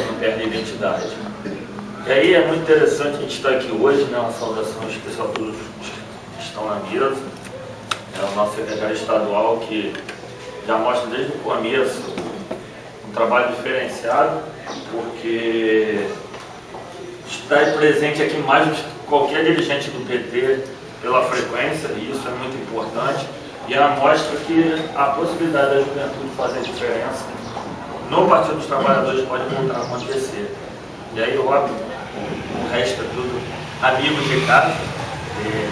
não perde a identidade. E aí é muito interessante a gente estar aqui hoje, né, uma saudação especial a todos que estão na mesa. É o nosso secretário estadual que já mostra desde o começo um trabalho diferenciado, porque está presente aqui mais do que qualquer dirigente do PT pela frequência, e isso é muito importante, e ela mostra que a possibilidade da juventude fazer diferença no Partido dos Trabalhadores pode voltar a acontecer. E aí, óbvio, o resto é tudo amigos de casa,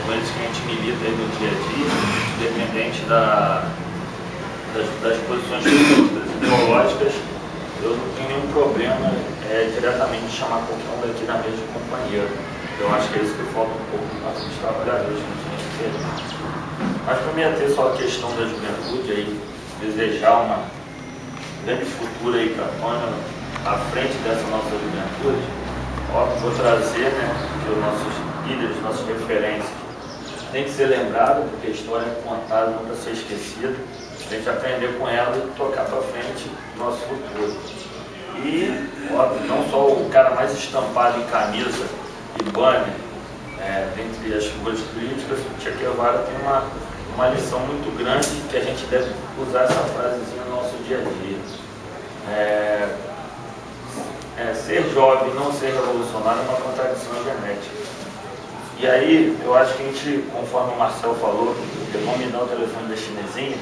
com eles que a gente milita aí no dia a dia, independente das posições políticas e ideológicas. Eu não tenho nenhum problema diretamente de chamar qualquer um daqui da mesa de companheiro. Eu acho que é isso que falta um pouco no Partido dos Trabalhadores, que a gente tem. Mas para mim até só a questão da juventude, aí, desejar uma grande futuro aí para a Tônia à frente dessa nossa juventude. Óbvio, vou trazer, né, que os nossos líderes, nossas referências tem que ser lembrado, porque a história é contada, não para ser esquecida. A gente aprender com ela e tocar para frente o nosso futuro. E, óbvio, não só o cara mais estampado em camisa e banner, dentre as figuras políticas, o Che Guevara tem uma lição muito grande que a gente deve usar essa frasezinha no nosso dia a dia. Ser jovem e não ser revolucionário é uma contradição genética. E aí, eu acho que a gente, conforme o Marcel falou, vamos me dar o telefone da chinesinha,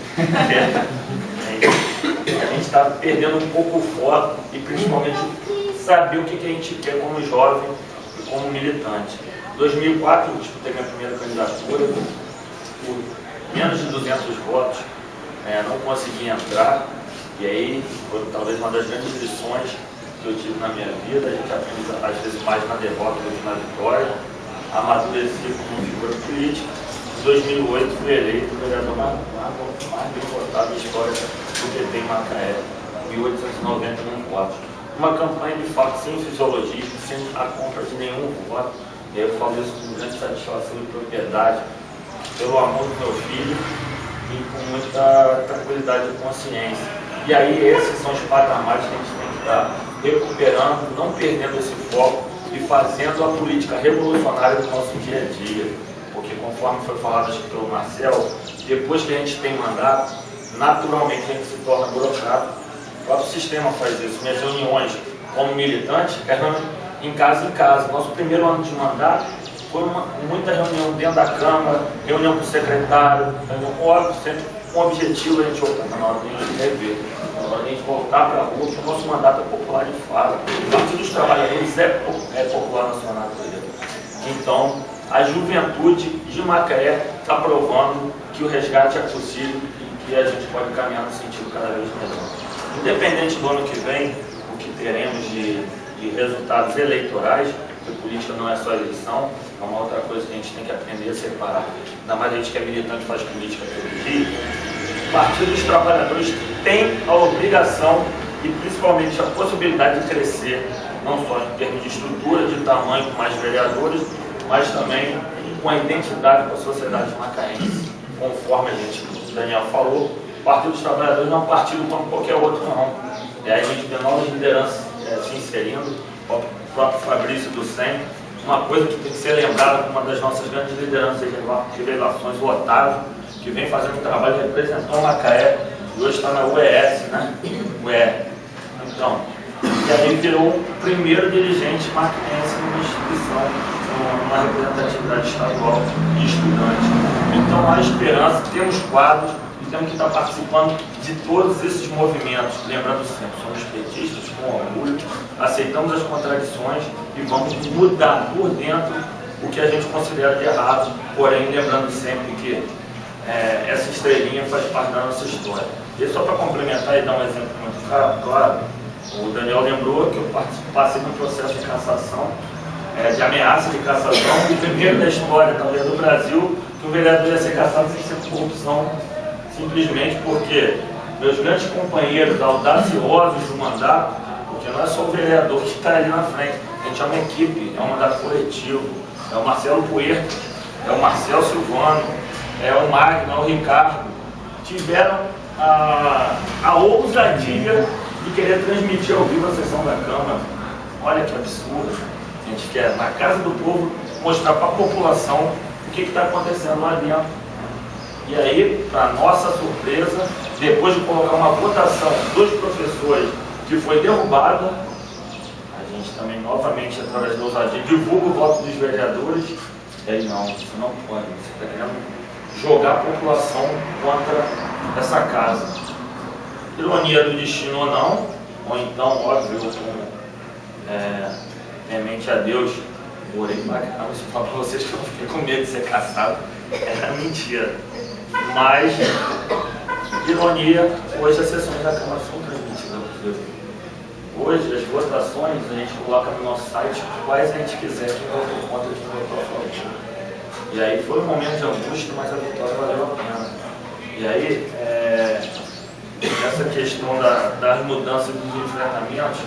a gente está perdendo um pouco o foco e principalmente saber o que a gente quer como jovem e como militante. Em 2004, eu disputei minha primeira candidatura, por menos de 200 votos, não consegui entrar, e aí foi talvez uma das grandes lições que eu tive na minha vida. A gente aprende às vezes mais na derrota do que na vitória. Amadureci como figura política. Em 2008 fui eleito o vereador mais bem votado da história do PT em Macaé, 1.891 votos. Uma campanha de fato sem fisiologismo, sem a compra de nenhum voto. E eu falo isso com grande satisfação e propriedade, pelo amor do meu filho e com muita tranquilidade de consciência. E aí esses são os patamares que a gente tem que estar recuperando, não perdendo esse foco e fazendo a política revolucionária do nosso dia a dia. Porque conforme foi falado acho que pelo Marcel, depois que a gente tem mandato, naturalmente a gente se torna burocrata. O próprio sistema faz isso. Minhas reuniões como militante eram em casa. Nosso primeiro ano de mandato foi muita reunião dentro da Câmara, reunião com o secretário, óbvio, sempre com o objetivo a gente voltar na hora de a gente rever, na hora de a gente voltar para a rua, porque o nosso mandato é popular de fato. O Partido dos Trabalhadores é popular na sua natureza. Então, a juventude de Macaé está provando que o resgate é possível e que a gente pode caminhar no sentido cada vez melhor. Independente do ano que vem, o que teremos de resultados eleitorais, porque política não é só eleição, é uma outra coisa que a gente tem que aprender a separar. Ainda mais a gente que é militante faz política todo dia. O Partido dos Trabalhadores tem a obrigação e principalmente a possibilidade de crescer, não só em termos de estrutura, de tamanho, com mais vereadores, mas também com a identidade com a sociedade macaense. Conforme o Daniel falou, o Partido dos Trabalhadores não é um partido como qualquer outro, não. E aí a gente vê novas lideranças se inserindo, o próprio Fabrício do SEM, uma coisa que tem que ser lembrada como uma das nossas grandes lideranças de revelações, o Otávio, que vem fazendo um trabalho representando Macaé, e hoje está na UES, né? Então, e aí virou o primeiro dirigente macaense numa instituição, numa representatividade estadual de estudantes. Então há esperança, temos quadros e temos que estar participando de todos esses movimentos. Lembrando sempre, somos petistas com orgulho, aceitamos as contradições e vamos mudar por dentro o que a gente considera de errado, porém lembrando sempre que essa estrelinha faz parte da nossa história. E só para complementar e dar um exemplo muito claro, o Daniel lembrou que eu passei num processo de cassação, de ameaça de cassação, o primeiro da história, talvez do Brasil, que o vereador ia ser cassado sem ser corrupção, simplesmente porque meus grandes companheiros audaciosos do mandato, porque não é só o vereador que está ali na frente, a gente é uma equipe, é um mandato coletivo, é o Marcelo Puerto, é o Marcel Silvano, é o Magno, é o Ricardo, tiveram a ousadia e querer transmitir ao vivo a sessão da Câmara. Olha que absurdo. A gente quer, na casa do povo, mostrar para a população o que está acontecendo lá dentro. E aí, para nossa surpresa, depois de colocar uma votação dos professores que foi derrubada, a gente também, novamente, através da ousadia, divulga o voto dos vereadores. E aí, não, isso não pode. Você está querendo jogar a população contra essa casa. Ironia do destino ou não, ou então, óbvio, temente a Deus, orei pra caramba, se eu falar pra vocês que eu fiquei com medo de ser caçado, era mentira. Mas, ironia, hoje as sessões da Câmara são transmitidas ao vivo. Hoje as votações a gente coloca no nosso site quais a gente quiser, quem votou contra, quem votou a favor. E aí foi um momento de angústia, mas a vitória valeu a pena. E aí, essa questão das mudanças dos enfrentamentos,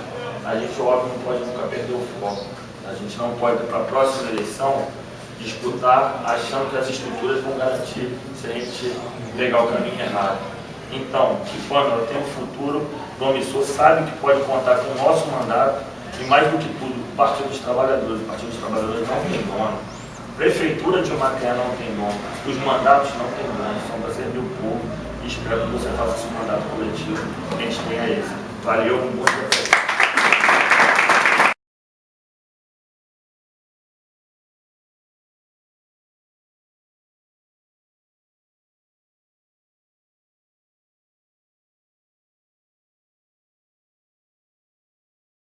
a gente, óbvio, não pode nunca perder o foco. A gente não pode, para a próxima eleição, disputar achando que as estruturas vão garantir se a gente pegar o caminho errado. Então, que quando ela tem um futuro promissor, sabe que pode contar com o nosso mandato e, mais do que tudo, o Partido dos Trabalhadores. O Partido dos Trabalhadores não tem dono. A Prefeitura de Macaé não tem dono. Os mandatos não têm dono. São para servir o povo. E espero que você faça esse mandato coletivo. Que a gente tenha esse. Valeu, muito